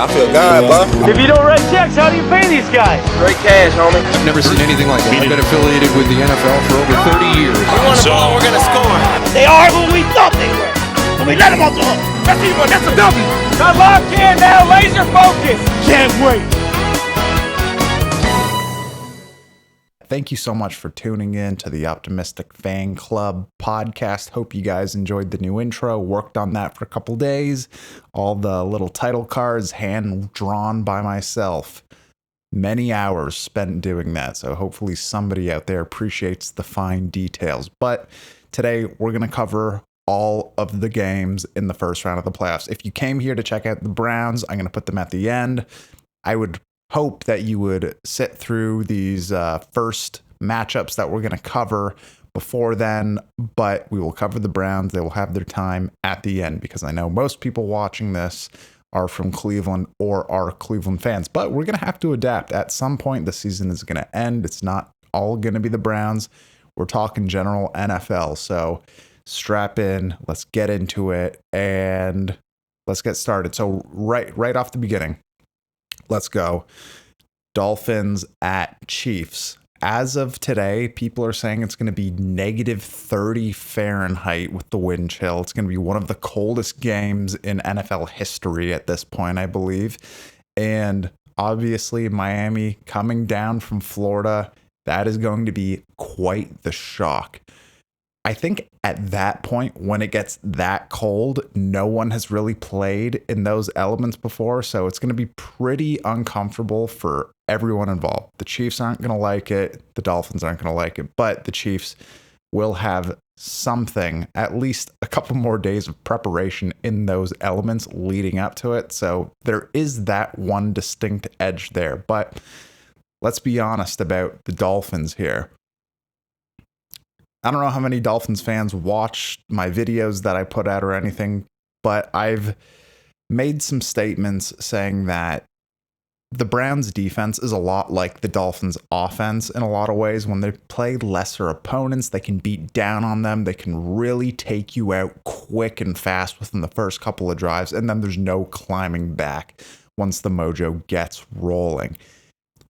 I feel God, bro. If you don't write checks, how do you pay these guys? Straight cash, homie. I've never seen anything like it. I've been affiliated with the NFL for over 30 years. We want the ball, we're going to score. They are who we thought they were. And we let them off the hook. That's a W. Come locked in now, laser focus. Can't wait. Thank you so much for tuning in to the Optimistic Fan Club podcast. Hope you guys enjoyed the new intro. Worked on that for a couple days. All the little title cards hand drawn by myself. Many hours spent doing that. So hopefully somebody out there appreciates the fine details. But today we're going to cover all of the games in the first round of the playoffs. If you came here to check out the Browns, I'm going to put them at the end. I would hope that you would sit through these first matchups that we're going to cover before then, but we will cover the Browns. They will have their time at the end because I know most people watching this are from Cleveland or are Cleveland fans, but we're going to have to adapt. At some point, the season is going to end. It's not all going to be the Browns. We're talking general NFL, so strap in. Let's get into it, and let's get started. So right off the beginning, let's go. Dolphins at Chiefs. As of today, people are saying it's going to be negative 30 Fahrenheit with the wind chill. It's going to be one of the coldest games in NFL history at this point, I believe. And obviously, Miami coming down from Florida, that is going to be quite the shock. I think at that point, when it gets that cold, no one has really played in those elements before. So it's going to be pretty uncomfortable for everyone involved. The Chiefs aren't going to like it. The Dolphins aren't going to like it. But the Chiefs will have something, at least a couple more days of preparation in those elements leading up to it. So there is that one distinct edge there. But let's be honest about the Dolphins here. I don't know how many Dolphins fans watch my videos that I put out or anything, but I've made some statements saying that the Browns defense is a lot like the Dolphins offense in a lot of ways. When they play lesser opponents, they can beat down on them. They can really take you out quick and fast within the first couple of drives, and then there's no climbing back once the mojo gets rolling.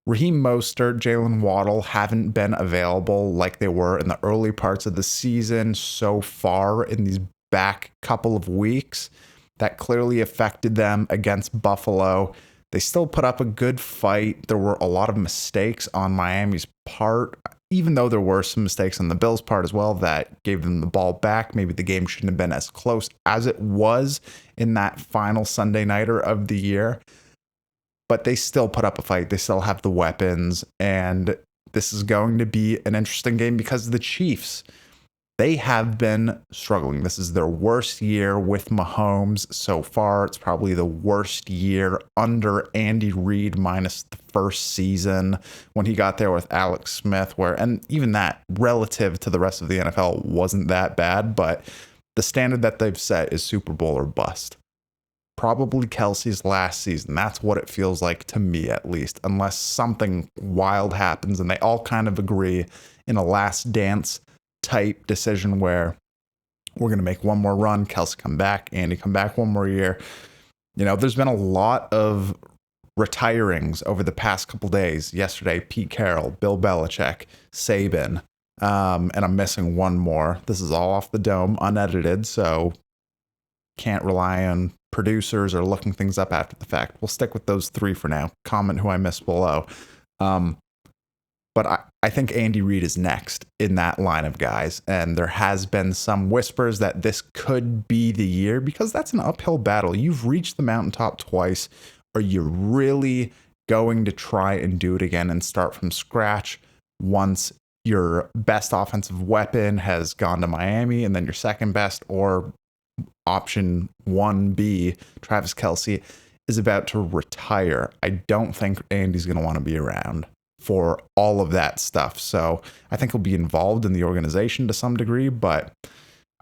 Raheem Mostert, Jalen Waddle haven't been available like they were in the early parts of the season so far in these back couple of weeks. That clearly affected them against Buffalo. They still put up a good fight. There were a lot of mistakes on Miami's part, even though there were some mistakes on the Bills' part as well that gave them the ball back. Maybe the game shouldn't have been as close as it was in that final Sunday nighter of the year. But they still put up a fight. They still have the weapons. And this is going to be an interesting game because the Chiefs, they have been struggling. This is their worst year with Mahomes so far. It's probably the worst year under Andy Reid minus the first season when he got there with Alex Smith, and even that relative to the rest of the NFL wasn't that bad. But the standard that they've set is Super Bowl or bust. Probably Kelsey's last season. That's what it feels like to me, at least, unless something wild happens and they all kind of agree in a last dance type decision where we're going to make one more run, Kelsey come back, Andy come back one more year. You know, there's been a lot of retirings over the past couple days. Yesterday, Pete Carroll, Bill Belichick, Saban, and I'm missing one more. This is all off the dome, unedited, so can't rely on producers or looking things up after the fact. We'll stick with those three for now. Comment who I missed below. But I think Andy Reid is next in that line of guys. And there has been some whispers that this could be the year because that's an uphill battle. You've reached the mountaintop twice. Are you really going to try and do it again and start from scratch once your best offensive weapon has gone to Miami and then your second best, or option 1B, Travis Kelce, is about to retire? I don't think Andy's going to want to be around for all of that stuff. So I think he'll be involved in the organization to some degree, but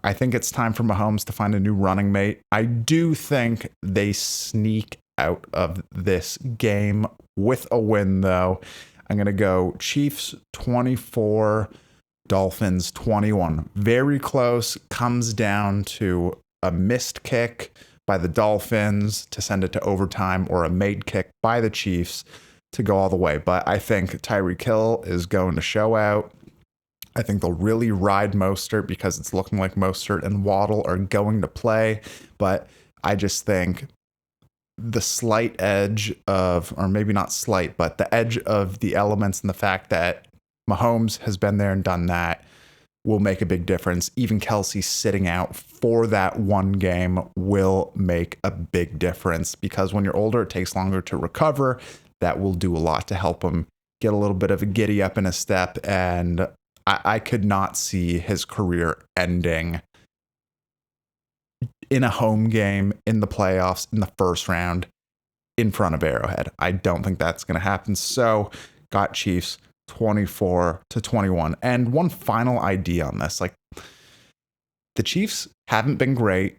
I think it's time for Mahomes to find a new running mate. I do think they sneak out of this game with a win, though. I'm going to go Chiefs 24, Dolphins 21. Very close. Comes down to a missed kick by the Dolphins to send it to overtime, or a made kick by the Chiefs to go all the way. But I think Tyreek Hill is going to show out. I think they'll really ride Mostert because it's looking like Mostert and Waddle are going to play. But I just think the slight edge of, or maybe not slight, but the edge of the elements and the fact that Mahomes has been there and done that will make a big difference. Even Kelsey sitting out for that one game will make a big difference, because when you're older, it takes longer to recover. That will do a lot to help him get a little bit of a giddy up in his step. And I could not see his career ending in a home game in the playoffs in the first round in front of Arrowhead. I don't think that's going to happen. So got Chiefs 24-21. And one final idea on this, like, the Chiefs haven't been great.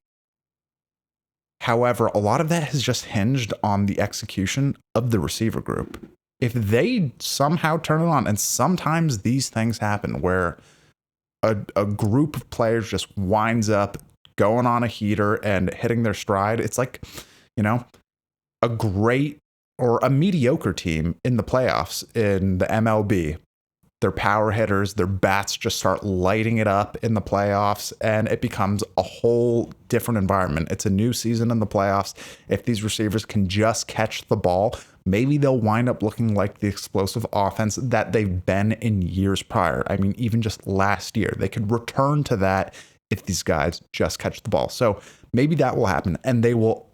However, a lot of that has just hinged on the execution of the receiver group. If they somehow turn it on, and sometimes these things happen where a group of players just winds up going on a heater and hitting their stride, it's like, you know, a great or a mediocre team in the playoffs in the MLB. Their power hitters, their bats just start lighting it up in the playoffs, and it becomes a whole different environment. It's a new season in the playoffs. If these receivers can just catch the ball, maybe they'll wind up looking like the explosive offense that they've been in years prior. I mean, even just last year, they could return to that if these guys just catch the ball. So maybe that will happen, and they will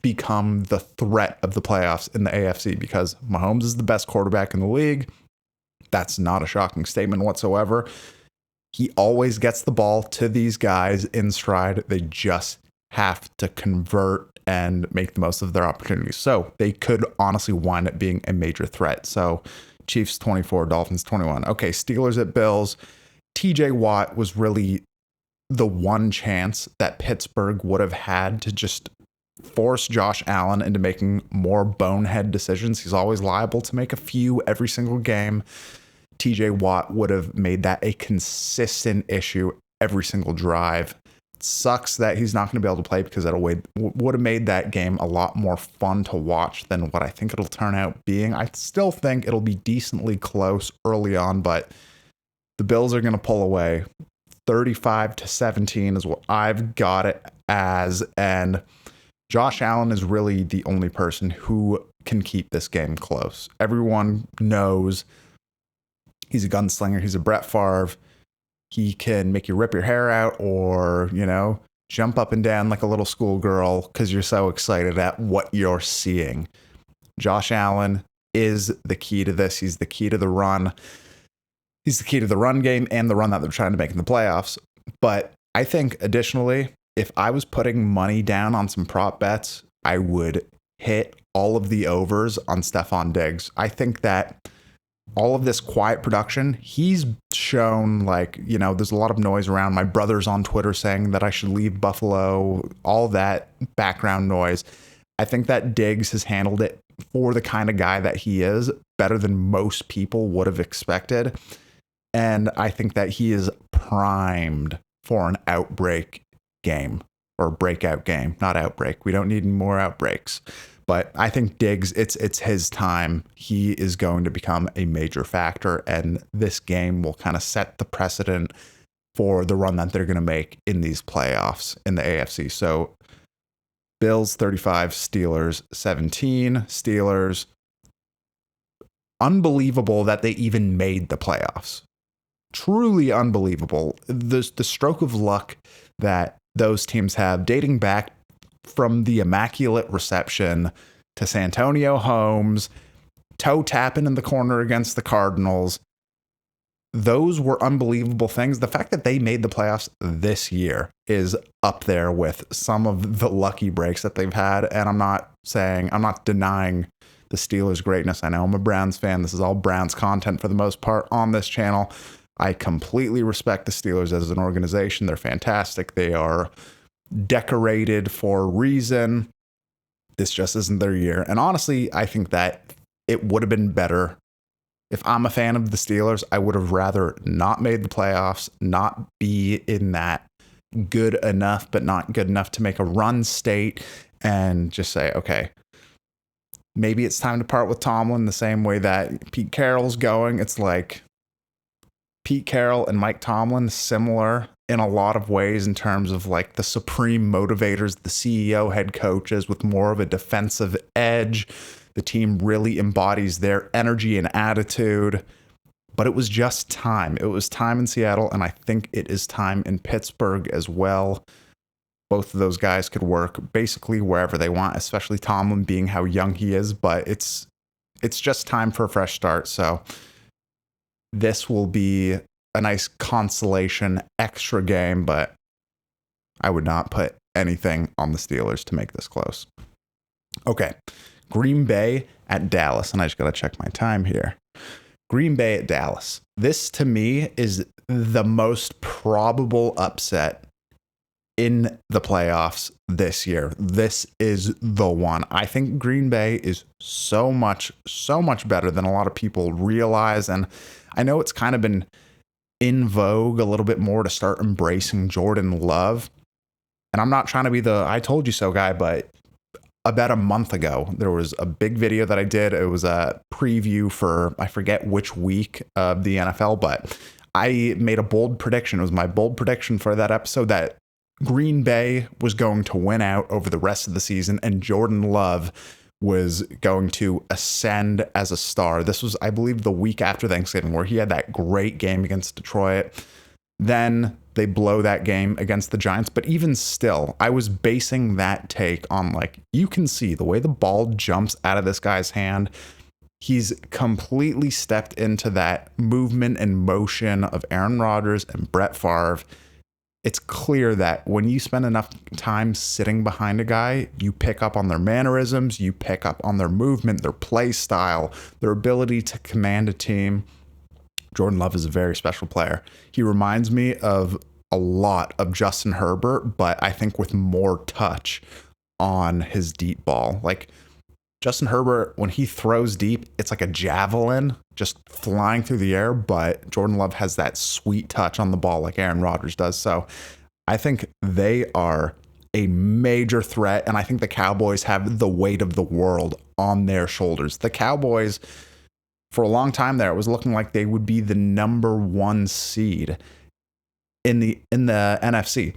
become the threat of the playoffs in the AFC, because Mahomes is the best quarterback in the league. That's not a shocking statement whatsoever. He always gets the ball to these guys in stride. They just have to convert and make the most of their opportunities. So they could honestly wind up being a major threat. So Chiefs 24, Dolphins 21. Okay, Steelers at Bills. TJ Watt was really the one chance that Pittsburgh would have had to just force Josh Allen into making more bonehead decisions. He's always liable to make a few every single game. TJ Watt would have made that a consistent issue every single drive. It sucks that he's not going to be able to play, because that would have made that game a lot more fun to watch than what I think it'll turn out being. I still think it'll be decently close early on, but the Bills are going to pull away. 35-17 is what I've got it as, and Josh Allen is really the only person who can keep this game close. Everyone knows he's a gunslinger. He's a Brett Favre. He can make you rip your hair out, or, you know, jump up and down like a little schoolgirl because you're so excited at what you're seeing. Josh Allen is the key to this. He's the key to the run. He's the key to the run game and the run that they're trying to make in the playoffs. But I think additionally, if I was putting money down on some prop bets, I would hit all of the overs on Stephon Diggs. I think that all of this quiet production, he's shown, like, you know, there's a lot of noise around. My brother's on Twitter saying that I should leave Buffalo, all that background noise. I think that Diggs has handled it, for the kind of guy that he is, better than most people would have expected. And I think that he is primed for an outbreak game, or breakout game, not outbreak. We don't need any more outbreaks. But I think Diggs, it's his time. He is going to become a major factor, and this game will kind of set the precedent for the run that they're going to make in these playoffs in the AFC. So Bills 35, Steelers 17. Steelers, unbelievable that they even made the playoffs. Truly unbelievable. The stroke of luck that those teams have, dating back from the Immaculate Reception to Santonio Holmes, toe tapping in the corner against the Cardinals. Those were unbelievable things. The fact that they made the playoffs this year is up there with some of the lucky breaks that they've had. And I'm not denying the Steelers' greatness. I know I'm a Browns fan. This is all Browns content for the most part on this channel. I completely respect the Steelers as an organization. They're fantastic. They are decorated for a reason. This just isn't their year. And honestly, I think that it would have been better. If I'm a fan of the Steelers, I would have rather not made the playoffs, not be in that good enough, but not good enough to make a run state and just say, okay, maybe it's time to part with Tomlin the same way that Pete Carroll's going. It's like Pete Carroll and Mike Tomlin, similar in a lot of ways in terms of like the supreme motivators, the CEO, head coaches with more of a defensive edge. The team really embodies their energy and attitude. But it was just time. It was time in Seattle, and I think it is time in Pittsburgh as well. Both of those guys could work basically wherever they want, especially Tomlin being how young he is. But it's just time for a fresh start. So this will be a nice consolation extra game, but I would not put anything on the Steelers to make this close. Okay, Green Bay at Dallas, and I just got to check my time here. Green Bay at Dallas. This, to me, is the most probable upset in the playoffs this year. This is the one. I think Green Bay is so much better than a lot of people realize. And I know it's kind of been in vogue a little bit more to start embracing Jordan Love. And I'm not trying to be the I told you so guy, but about a month ago, there was a big video that I did. It was a preview for, I forget which week of the NFL, but I made a bold prediction. It was my bold prediction for that episode that Green Bay was going to win out over the rest of the season and Jordan Love was going to ascend as a star. This was, I believe, the week after Thanksgiving where he had that great game against Detroit. Then they blow that game against the Giants. But even still, I was basing that take on, like, you can see the way the ball jumps out of this guy's hand. He's completely stepped into that movement and motion of Aaron Rodgers and Brett Favre. It's clear that when you spend enough time sitting behind a guy, you pick up on their mannerisms, you pick up on their movement, their play style, their ability to command a team. Jordan Love is a very special player. He reminds me of a lot of Justin Herbert, but I think with more touch on his deep ball. Like Justin Herbert, when he throws deep, it's like a javelin just flying through the air, but Jordan Love has that sweet touch on the ball like Aaron Rodgers does. So I think they are a major threat, and I think the Cowboys have the weight of the world on their shoulders. The Cowboys, for a long time there, it was looking like they would be the number one seed in the NFC.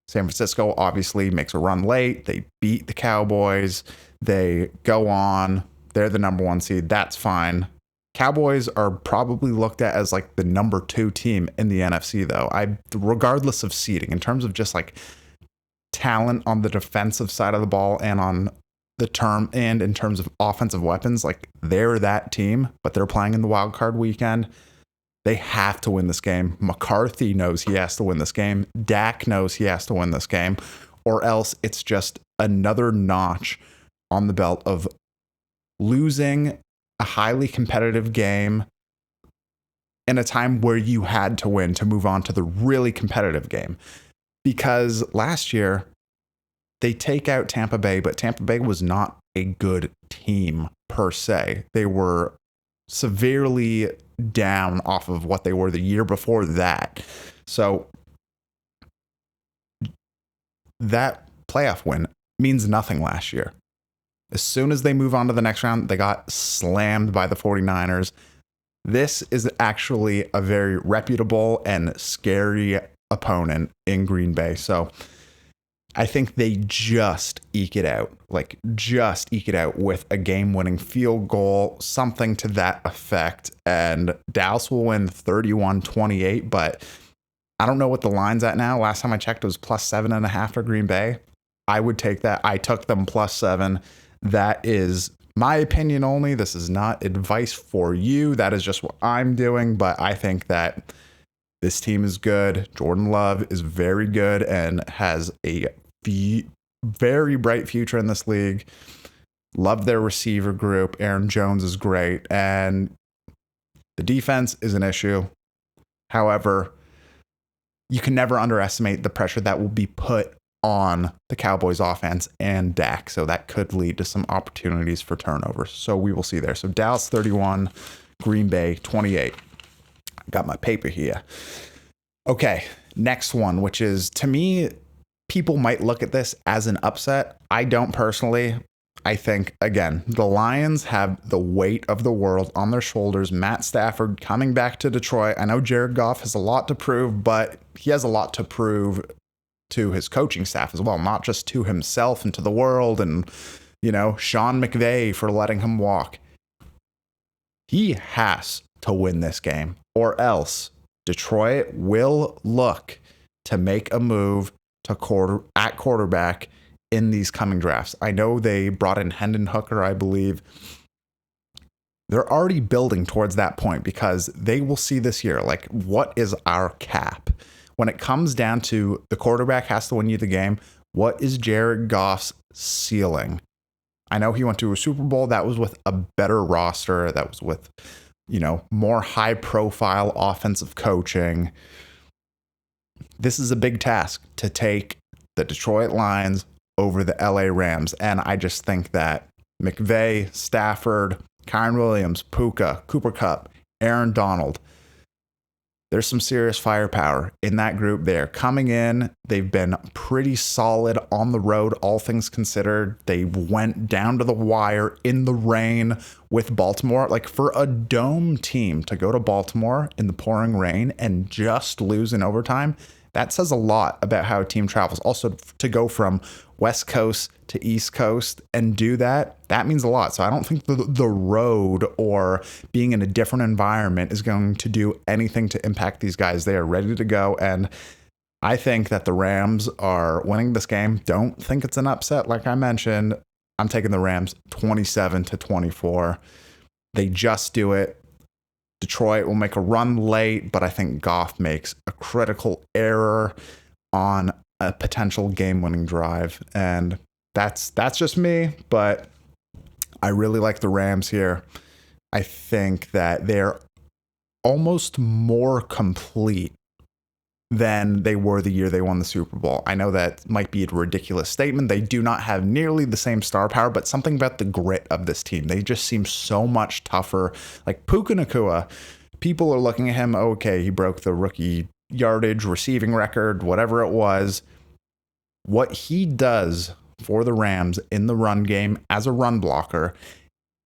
San Francisco obviously makes a run late. They beat the Cowboys. They go on. They're the number one seed. That's fine. Cowboys are probably looked at as like the number 2 team in the NFC, though. Regardless of seeding, in terms of just like talent on the defensive side of the ball and on the term and in terms of offensive weapons, like they're that team, but they're playing in the wild card weekend. They have to win this game. McCarthy knows he has to win this game. Dak knows he has to win this game, or else it's just another notch on the belt of losing a highly competitive game in a time where you had to win to move on to the really competitive game. Because last year, they take out Tampa Bay, but Tampa Bay was not a good team per se. They were severely down off of what they were the year before that. So that playoff win means nothing last year. As soon as they move on to the next round, they got slammed by the 49ers. This is actually a very reputable and scary opponent in Green Bay. So I think they just eke it out with a game-winning field goal, something to that effect. And Dallas will win 31-28, but I don't know what the line's at now. Last time I checked, it was +7.5 for Green Bay. I would take that. I took them +7. That is my opinion only. This is not advice for you. That is just what I'm doing. But I think that this team is good. Jordan Love is very good and has a very bright future in this league. Love their receiver group. Aaron Jones is great. And the defense is an issue. However, you can never underestimate the pressure that will be put on the Cowboys offense and Dak. So that could lead to some opportunities for turnovers. So we will see there. So Dallas 31, Green Bay 28. Got my paper here. Okay. next one, which is, to me, people might look at this as an upset. I don't personally. I think, again, the Lions have the weight of the world on their shoulders. Matt Stafford coming back to Detroit. I know Jared Goff has a lot to prove, but he has a lot to prove to his coaching staff as well, not just to himself and to the world and, Sean McVay for letting him walk. He has to win this game, or else Detroit will look to make a move to quarterback in these coming drafts. I know they brought in Hendon Hooker, I believe. They're already building towards that point because they will see this year, like, what is our cap? When it comes down to the quarterback has to win you the game, what is Jared Goff's ceiling? I know he went to a Super Bowl. That was with a better roster. That was with, more high profile offensive coaching. This is a big task to take the Detroit Lions over the LA Rams. And I just think that McVay, Stafford, Kyren Williams, Puka, Cooper Kupp, Aaron Donald, there's some serious firepower in that group. They're coming in. They've been pretty solid on the road, all things considered. They went down to the wire in the rain with Baltimore. Like, for a dome team to go to Baltimore in the pouring rain and just lose in overtime, that says a lot about how a team travels. Also, to go from West Coast to East Coast and do that, that means a lot. So I don't think the road or being in a different environment is going to do anything to impact these guys. They are ready to go. And I think that the Rams are winning this game. Don't think it's an upset. Like I mentioned, I'm taking the Rams 27-24. They just do it. Detroit will make a run late, but I think Goff makes a critical error on a potential game-winning drive. And that's just me, but I really like the Rams here. I think that they're almost more complete than they were the year they won the Super Bowl. I know that might be a ridiculous statement. They do not have nearly the same star power, but something about the grit of this team. They just seem so much tougher. Like Puka Nacua, people are looking at him, okay, he broke the rookie yardage, receiving record, whatever it was. What he does for the Rams in the run game as a run blocker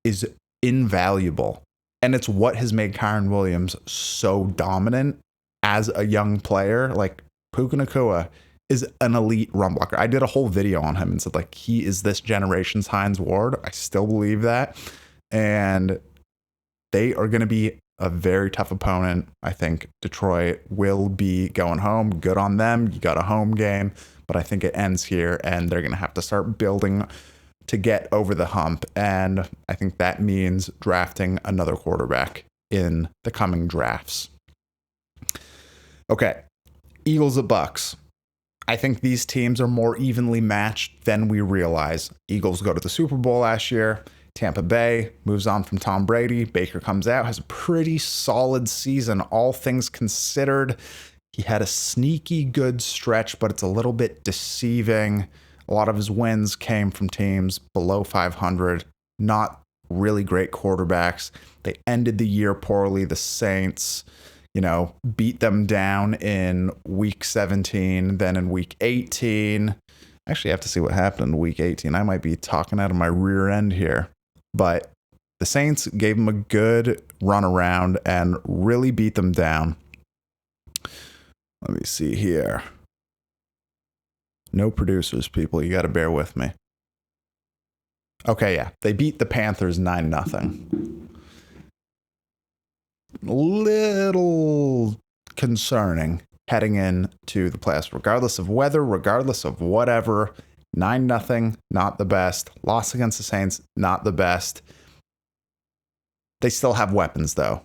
is invaluable. And it's what has made Kyren Williams so dominant as a young player. Like, Puka Nacua is an elite run blocker. I did a whole video on him and said, like, he is this generation's Hines Ward. I still believe that. And they are going to be a very tough opponent. I think Detroit will be going home. Good on them. You got a home game. But I think it ends here, and they're going to have to start building to get over the hump. And I think that means drafting another quarterback in the coming drafts. Okay, Eagles at Bucs. I think these teams are more evenly matched than we realize. Eagles go to the Super Bowl last year. Tampa Bay moves on from Tom Brady. Baker comes out, has a pretty solid season, all things considered. He had a sneaky good stretch, but it's a little bit deceiving. A lot of his wins came from teams below 500, not really great quarterbacks. They ended the year poorly. The Saints, beat them down in week 17, then in week 18. Actually, I have to see what happened in week 18. I might be talking out of my rear end here. But the Saints gave them a good run around and really beat them down. Let me see here. No producers, people. You got to bear with me. Okay, yeah. They beat the Panthers 9-0. Little concerning heading into the playoffs. Regardless of weather, regardless of whatever, 9-0, not the best. Loss against the Saints, not the best. They still have weapons, though.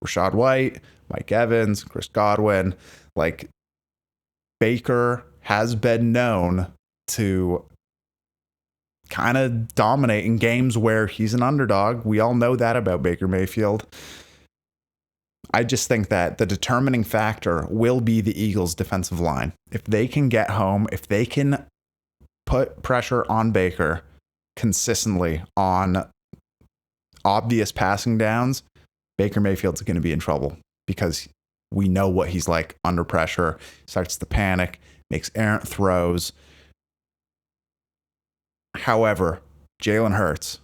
Rashad White, Mike Evans, Chris Godwin. Like, Baker has been known to kind of dominate in games where he's an underdog. We all know that about Baker Mayfield. I just think that the determining factor will be the Eagles' defensive line. If they can get home, if they can put pressure on Baker consistently on obvious passing downs, Baker Mayfield's going to be in trouble because We know what he's like under pressure. Starts to panic, makes errant throws. However, Jalen Hurts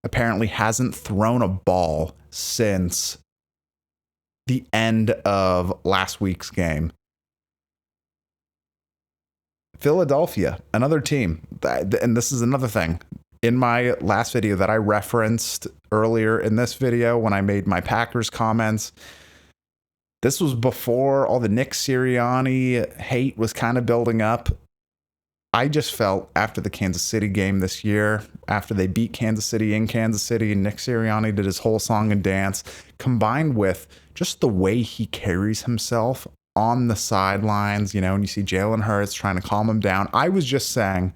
apparently hasn't thrown a ball since the end of last week's game. Philadelphia, another team, and this is another thing. In my last video that I referenced earlier in this video when I made my Packers comments, this was before all the Nick Sirianni hate was kind of building up. I just felt after the Kansas City game this year, after they beat Kansas City in Kansas City, and Nick Sirianni did his whole song and dance, combined with just the way he carries himself on the sidelines, and you see Jalen Hurts trying to calm him down. I was just saying,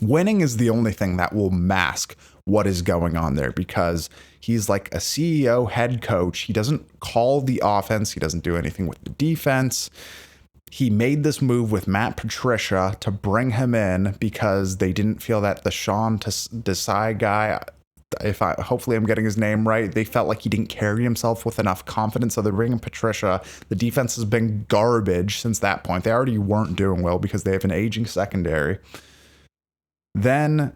winning is the only thing that will mask what is going on there, because he's like a CEO head coach. He doesn't call the offense. He doesn't do anything with the defense. He made this move with Matt Patricia to bring him in because they didn't feel that the Sean Desai guy, hopefully I'm getting his name right, they felt like he didn't carry himself with enough confidence, so they're bringing Patricia. The defense has been garbage since that point. They already weren't doing well because they have an aging secondary. Then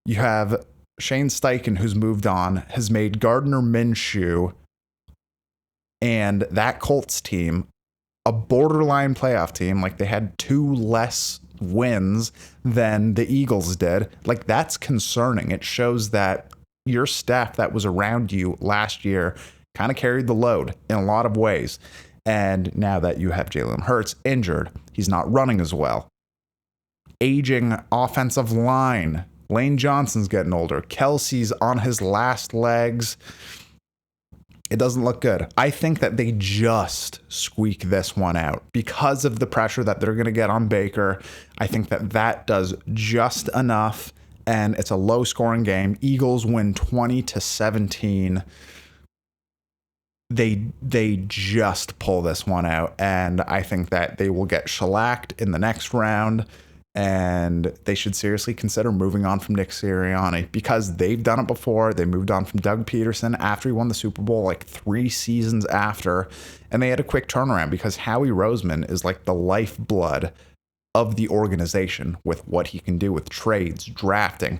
you have Shane Steichen, who's moved on, has made Gardner Minshew and that Colts team a borderline playoff team. Like, they had 2 less wins than the Eagles did. Like, that's concerning. It shows that your staff that was around you last year kind of carried the load in a lot of ways. And now that you have Jalen Hurts injured, he's not running as well. Aging offensive line. Lane Johnson's getting older. Kelsey's on his last legs. It doesn't look good. I think that they just squeak this one out because of the pressure that they're going to get on Baker. I think that does just enough, and it's a low-scoring game. Eagles win 20-17. They just pull this one out, and I think that they will get shellacked in the next round. And they should seriously consider moving on from Nick Sirianni because they've done it before. They moved on from Doug Peterson after he won the Super Bowl like 3 seasons after. And they had a quick turnaround because Howie Roseman is like the lifeblood of the organization with what he can do with trades, drafting.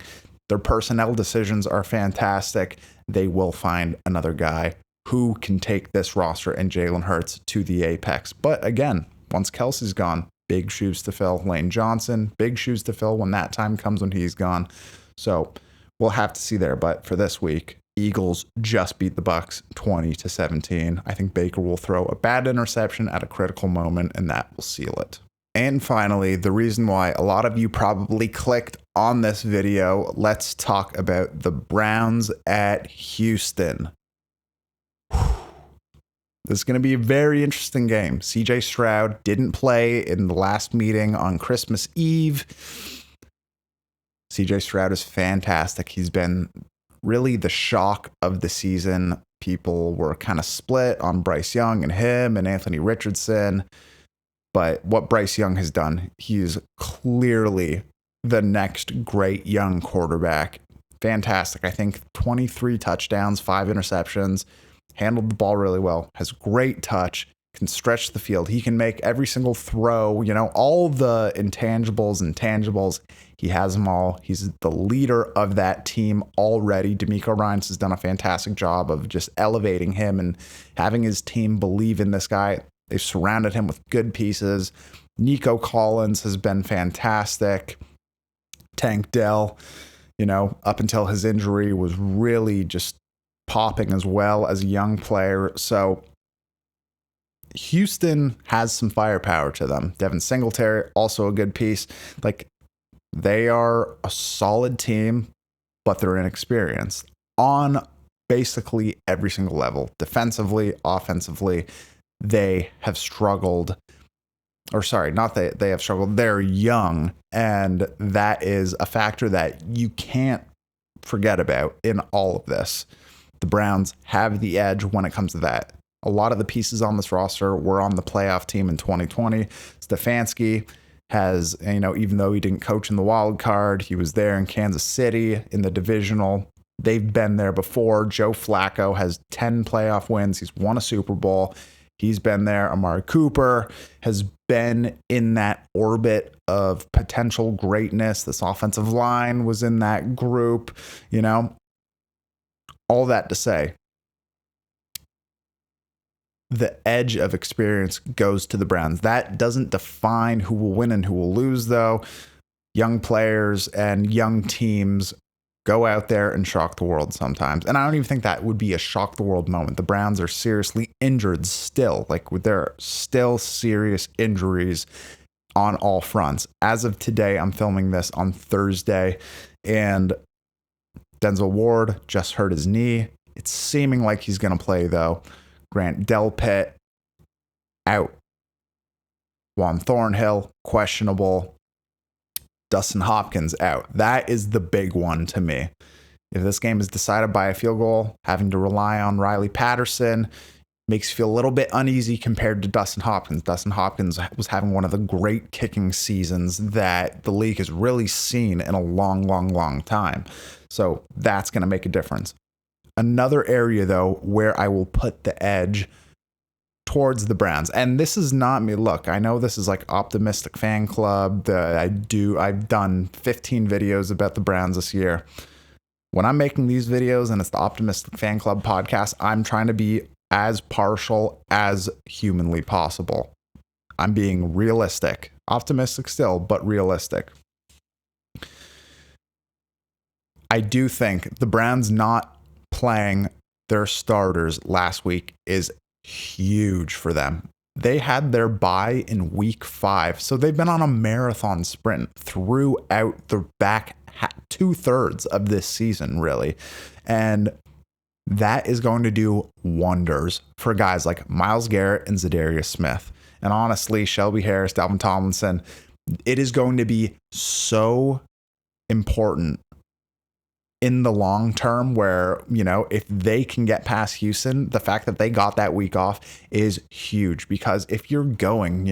Their personnel decisions are fantastic. They will find another guy who can take this roster and Jalen Hurts to the apex. But again, once Kelsey's gone, big shoes to fill. Lane Johnson, big shoes to fill when that time comes when he's gone. So we'll have to see there. But for this week, Eagles just beat the Bucs 20-17. I think Baker will throw a bad interception at a critical moment, and that will seal it. And finally, the reason why a lot of you probably clicked on this video, let's talk about the Browns at Houston. This is going to be a very interesting game. CJ Stroud didn't play in the last meeting on Christmas Eve. CJ Stroud is fantastic. He's been really the shock of the season. People were kind of split on Bryce Young and him and Anthony Richardson. But what Bryce Young has done, he's clearly the next great young quarterback. Fantastic. I think 23 touchdowns, 5 interceptions. Handled the ball really well, has great touch, can stretch the field. He can make every single throw, all the intangibles and tangibles. He has them all. He's the leader of that team already. DeMeco Ryans has done a fantastic job of just elevating him and having his team believe in this guy. They've surrounded him with good pieces. Nico Collins has been fantastic. Tank Dell, up until his injury was really just popping as well as a young player. So Houston has some firepower to them. Devin Singletary, also a good piece. Like, they are a solid team, but they're inexperienced on basically every single level. Defensively, offensively, they have struggled. Or sorry, not they have struggled. They're young, and that is a factor that you can't forget about in all of this. The Browns have the edge when it comes to that. A lot of the pieces on this roster were on the playoff team in 2020. Stefanski has, even though he didn't coach in the wild card, he was there in Kansas City in the divisional. They've been there before. Joe Flacco has 10 playoff wins. He's won a Super Bowl. He's been there. Amari Cooper has been in that orbit of potential greatness. This offensive line was in that group, you know. All that to say, the edge of experience goes to the Browns. That doesn't define who will win and who will lose, though. Young players and young teams go out there and shock the world sometimes. And I don't even think that would be a shock the world moment. The Browns are seriously injured still. Like, there are still serious injuries on all fronts. As of today, I'm filming this on Thursday, and Denzel Ward just hurt his knee. It's seeming like he's going to play, though. Grant Delpit out. Juan Thornhill, questionable. Dustin Hopkins out. That is the big one to me. If this game is decided by a field goal, having to rely on Riley Patterson makes you feel a little bit uneasy compared to Dustin Hopkins. Dustin Hopkins was having one of the great kicking seasons that the league has really seen in a long time. So that's going to make a difference. Another area, though, where I will put the edge towards the Browns, and this is not me. Look, I know this is like optimistic fan club. I've done 15 videos about the Browns this year. When I'm making these videos and it's the Optimistic Fan Club podcast, I'm trying to be as partial as humanly possible. I'm being realistic, optimistic still, but realistic. I do think the Browns not playing their starters last week is huge for them. They had their bye in week 5, so they've been on a marathon sprint throughout the back 2/3 of this season, really. And that is going to do wonders for guys like Myles Garrett and Zadarius Smith. And honestly, Shelby Harris, Dalvin Tomlinson, it is going to be so important in the long term where, you know, if they can get past Houston, the fact that they got that week off is huge. Because if you're going,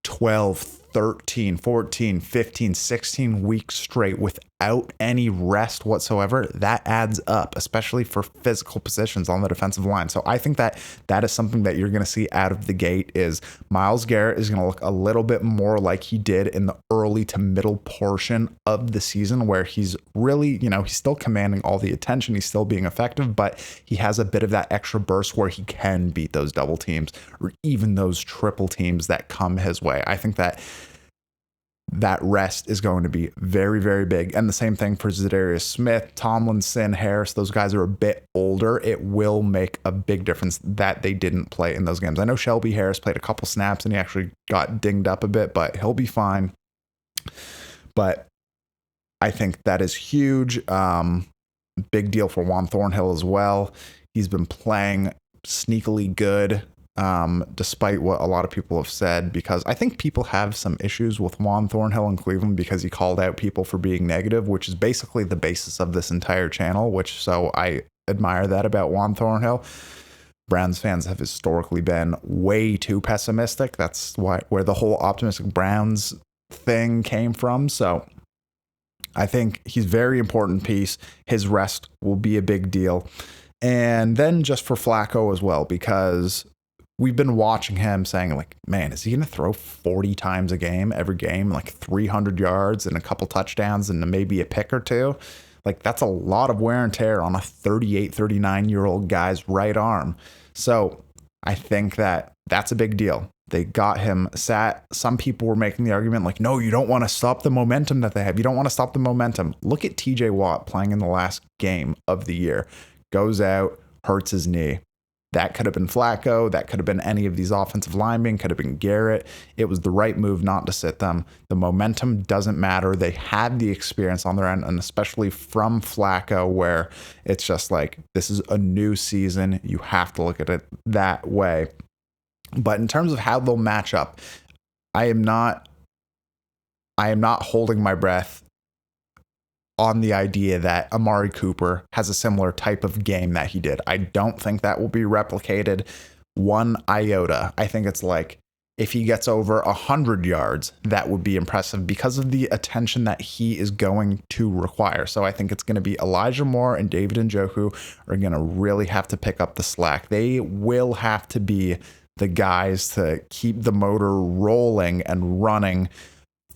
12, 13, 14, 15, 16 weeks straight without any rest whatsoever, that adds up, especially for physical positions on the defensive line. So I think that is something that you're going to see out of the gate is Myles Garrett is going to look a little bit more like he did in the early to middle portion of the season, where he's really, he's still commanding all the attention. He's still being effective, but he has a bit of that extra burst where he can beat those double teams or even those triple teams that come his way. I think that rest is going to be very, very big. And the same thing for Zadarius Smith, Tomlinson, Harris. Those guys are a bit older. It will make a big difference that they didn't play in those games. I know Shelby Harris played a couple snaps and he actually got dinged up a bit, but he'll be fine. But I think that is huge. Big deal for Juan Thornhill as well. He's been playing sneakily good, despite what a lot of people have said, because I think people have some issues with Juan Thornhill in Cleveland because he called out people for being negative, which is basically the basis of this entire channel, so I admire that about Juan Thornhill. Browns fans have historically been way too pessimistic. That's where the whole optimistic Browns thing came from. So I think he's a very important piece. His rest will be a big deal. And then just for Flacco as well, because we've been watching him saying, like, man, is he going to throw 40 times a game, every game, like 300 yards and a couple touchdowns and maybe a pick or two? Like, that's a lot of wear and tear on a 38, 39-year-old guy's right arm. So I think that's a big deal. They got him sat. Some people were making the argument like, no, you don't want to stop the momentum that they have. You don't want to stop the momentum. Look at TJ Watt playing in the last game of the year. Goes out, hurts his knee. That could have been Flacco. That could have been any of these offensive linemen. Could have been Garrett. It was the right move not to sit them. The momentum doesn't matter. They had the experience on their end, and especially from Flacco, where it's just like, this is a new season. You have to look at it that way. But in terms of how they'll match up, I am not holding my breath on the idea that Amari Cooper has a similar type of game that he did. I don't think that will be replicated one iota. I think it's like If he gets over 100 yards, that would be impressive because of the attention that he is going to require. So I think it's going to be Elijah Moore and David Njoku are going to really have to pick up the slack. They will have to be the guys to keep the motor rolling and running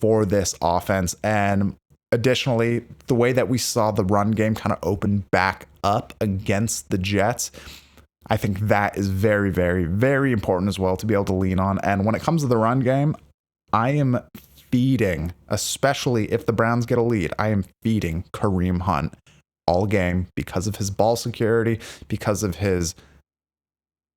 for this offense. And additionally, the way that we saw the run game kind of open back up against the Jets, I think that is very, very, very important as well to be able to lean on. And when it comes to the run game, I am feeding, especially if the Browns get a lead, I am feeding Kareem Hunt all game because of his ball security, because of his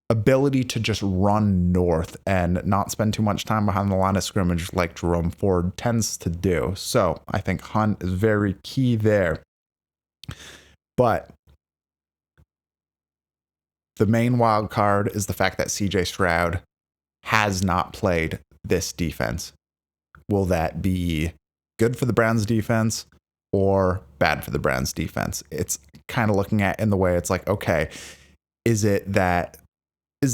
ability to just run north and not spend too much time behind the line of scrimmage like Jerome Ford tends to do. So I think Hunt is very key there. But the main wild card is the fact that CJ Stroud has not played this defense. Will that be good for the Browns defense or bad for the Browns defense? It's kind of looking at in the way it's like, okay, is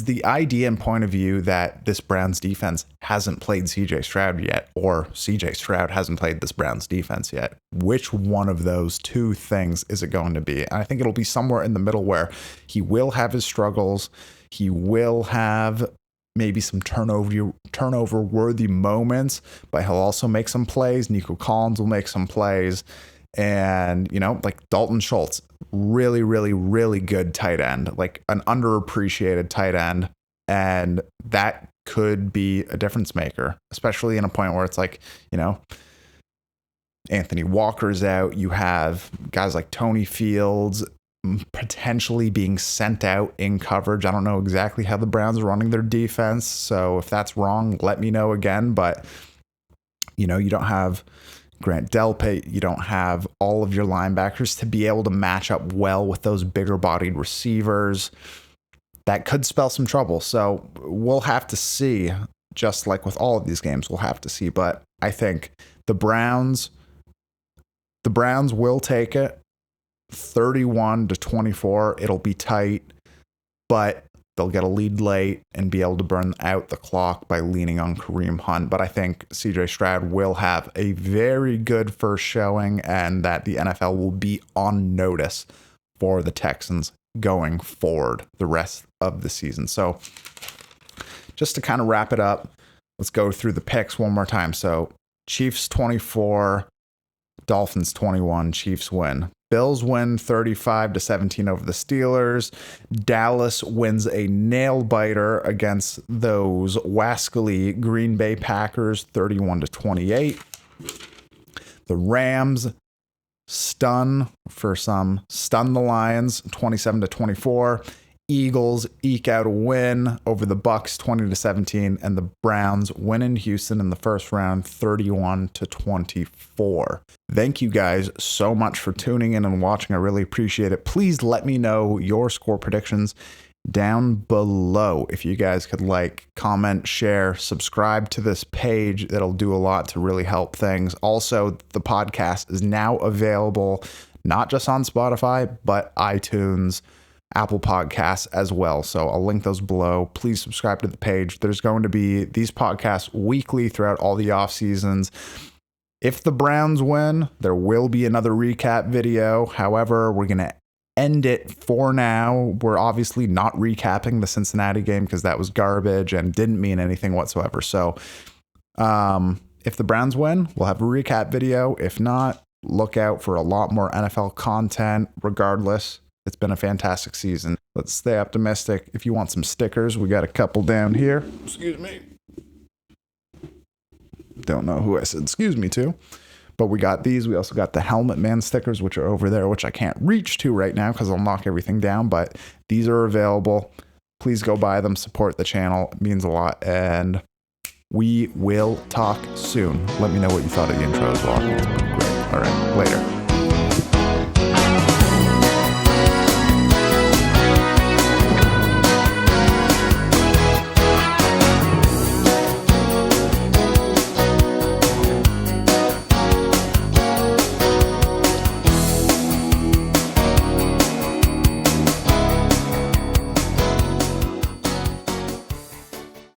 the idea and point of view that this Browns defense hasn't played CJ Stroud yet, or CJ Stroud hasn't played this Browns defense yet? Which one of those two things is it going to be? And I think it'll be somewhere in the middle where he will have his struggles. He will have maybe some turnover worthy moments, but he'll also make some plays. Nico Collins will make some plays. And, like Dalton Schultz, really, really, really good tight end, like an underappreciated tight end. And that could be a difference maker, especially in a point where it's like, Anthony Walker's out. You have guys like Tony Fields potentially being sent out in coverage. I don't know exactly how the Browns are running their defense. So if that's wrong, let me know again. But, you don't have Grant Delpit, you don't have all of your linebackers to be able to match up well with those bigger bodied receivers. That could spell some trouble. So we'll have to see, just like with all of these games, we'll have to see. But I think the Browns will take it 31-24. It'll be tight, but they'll get a lead late and be able to burn out the clock by leaning on Kareem Hunt. But I think CJ Stroud will have a very good first showing and that the NFL will be on notice for the Texans going forward the rest of the season. So just to kind of wrap it up, let's go through the picks one more time. So Chiefs 24, Dolphins 21, Chiefs win. Bills win 35-17 over the Steelers. Dallas wins a nail biter against those wascally Green Bay Packers 31-28. The Rams stun the Lions 27-24. Eagles eke out a win over the Bucs 20-17, and the Browns win in Houston in the first round 31-24. Thank you guys so much for tuning in and watching. I really appreciate it. Please let me know your score predictions down below. If you guys could comment, share, subscribe to this page, that'll do a lot to really help things. Also, the podcast is now available not just on Spotify, but iTunes, Apple Podcasts as well. So I'll link those below. Please subscribe to the page. There's going to be these podcasts weekly throughout all the off seasons. If the Browns win, there will be another recap video. However, we're going to end it for now. We're obviously not recapping the Cincinnati game because that was garbage and didn't mean anything whatsoever. So if the Browns win, we'll have a recap video. If not, look out for a lot more NFL content. Regardless, it's been a fantastic season. Let's stay optimistic. If you want some stickers, we got a couple down here. Excuse me. Don't know who I said excuse me to, but we got these. We also got the Helmet Man stickers, which are over there, which I can't reach to right now because I'll knock everything down, but these are available. Please go buy them, support the channel. It means a lot, and we will talk soon. Let me know what you thought of the intro as well. It's been great. All right, later.